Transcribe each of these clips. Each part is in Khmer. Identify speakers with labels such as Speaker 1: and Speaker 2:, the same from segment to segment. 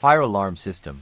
Speaker 1: Fire alarm system.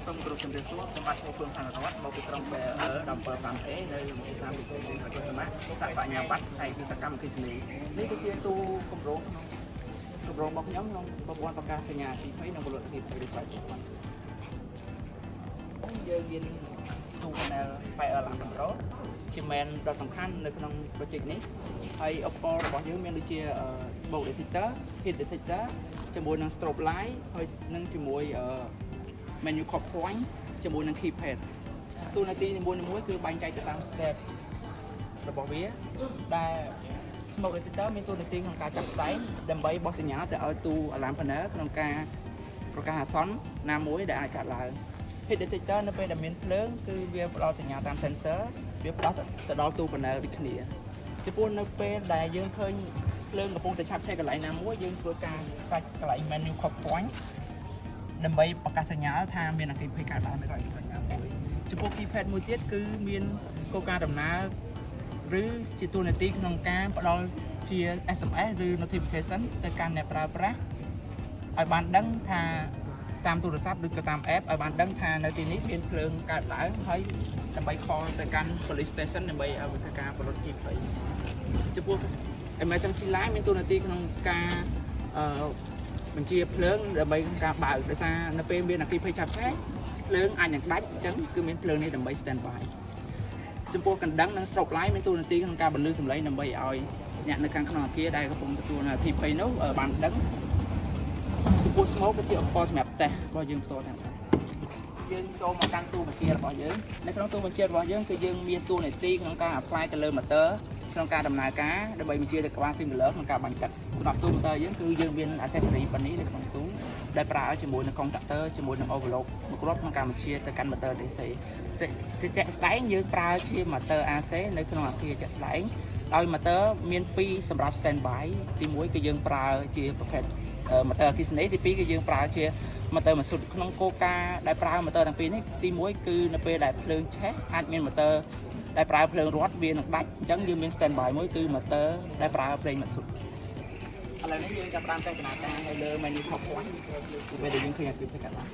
Speaker 2: Xong rồi chấm dứt xuống, tôi bắt một phương thằng nó bắt một cái trong về ở đồng bờ làm thế nơi một cái làm việc của cái smart tại tại nhà bắt hay cái sạc cam cái xử lý lấy cái chia tu công rốn bọc nhóm không bọc quan bọc ca xây nhà thì thấy nó một lượng thì phải được phải giờ viên tu panel phải ở làm đó chỉ men đó sòng khănในក្នុង project នេះហើយឧបករណ៍របស់យើងមានដូចជា smoke detector heat detector ជាមួយនឹង strobe light ហើយនឹងជាមួយ menu code point ជាមួយនឹង keypad ទូនាទីនីមួយៗគឺបែងចែកទៅតាម step របស់វាដែល smoke detector មានទូនាទីក្នុងការចាប់ផ្សាយដើម្បីបោះសញ្ញាទៅឲ្យទូ alarm panel ក្នុងការប្រកាសអាសន្នណាមួយដែលអាចកើតឡើង heat detector នៅពេលដែលមានភ្លើងគឺវាផ្ដល់សញ្ញាតាម sensor វាផ្ដល់ទៅដល់ទូ panel ដូចគ្នាចំពោះនៅពេលដែលយើងឃើញភ្លើងកំពុងតែឆាប់ឆេះកន្លែងណាមួយយើងធ្វើការកាច់កន្លែង menu code point ដើម្បីប្រកាសសញ្ញាថាមានអគ្គិភ័យកើតឡើងនៅកន្លែងណាមួយចំពោះ keypad មួយទៀតគឺមានគោលការណ៍ដំណើរឬជាទូនាទីក្នុងការផ្ដល់ជា SMS ឬ notification ទៅកាន់អ្នកប្រើប្រាស់ឲ្យបានដឹងថាតាមទូរស័ព្ទឬក៏តាម app ឲ្យបានដឹងថានៅទីនេះមានភ្លើងកើតឡើងហើយដើម្បី call ទៅកាន់ police station ដើម្បីឲ្យធ្វើការប្រលត់អគ្គិភ័យចំពោះ emergency line មានទូនាទីក្នុងការបញ្ជាភ្លើងដើម្បីការបើកដោយសារនៅពេលមានអគ្គិភ័យឆាប់ឆេះភ្លើងអាចនឹងដាច់អញ្ចឹងគឺមានភ្លើងនេះដើម្បី stand by ចំពោះកណ្ដឹងនិង strobe light មានតួនាទីក្នុងការបន្លឺសំឡេងដើម្បីឲ្យអ្នកនៅខាងក្នុងអគារដែលកំពុងទទួលអគ្គិភ័យនោះបានដឹងចំពោះ smoke គឺជាឧបករណ៍សម្រាប់តេស្តរបស់យើងផ្ទាល់តែម្ដងយើងចូលមកកាន់ទូបញ្ជារបស់យើងនៅក្នុងទូបញ្ជារបស់យើងគឺយើងមានតួនាទីក្នុងការ apply ទៅលើ motor ក្នុងការដំណើរការដើម្បីបញ្ជាទៅក្បាល simuler ក្នុងការបាញ់ទឹកសម្រាប់ទូ motor យើងគឺយើងមាន accessory ប៉ុណ្នេះនៅក្នុងទូដែលប្រើជាមួយនឹង contactor ជាមួយនឹង overlock មួយគ្រាប់ក្នុងការបញ្ជាទៅកាន់ motor DC ជាក់ស្ដែងយើងប្រើជា motor AC នៅក្នុងអគារជាក់ស្ដែងដោយ motor មាន2សម្រាប់ standby ទី1គឺយើងប្រើជាប្រភេទ motor អគ្គិសនីទី2គឺយើងប្រើជា motor ម៉ាស៊ូតក្នុងគោលការណ៍ដែលប្រើ motor ទាំងពីរនេះទី1គឺនៅពេលដែលភ្លើងឆេះអាចមាន motor ដែលប្រើភ្លើងរត់វានឹងដាច់អញ្ចឹងយើងមាន standby មួយគឺ motor ដែលប្រើប្រេងម៉ាស៊ូតឥឡូវនេះយើងចាប់ផ្ដើមតែដំណើរការនៅលើ menu top point ពេលដែលយើងឃើញអគ្គិភ័យកើតឡើង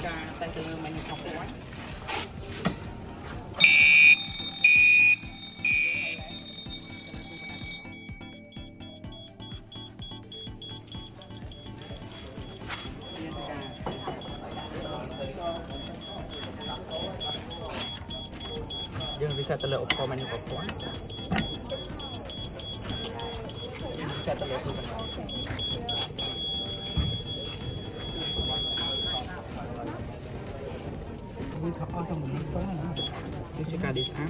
Speaker 2: ការតែទៅលើ menu top point យើង reset ទៅលើឧបករណ៍ menu របស់គាត់យើង reset ទៅលើទូបណ្ដាវាខកអស់ទៅមួយទៅណាវាជាការ design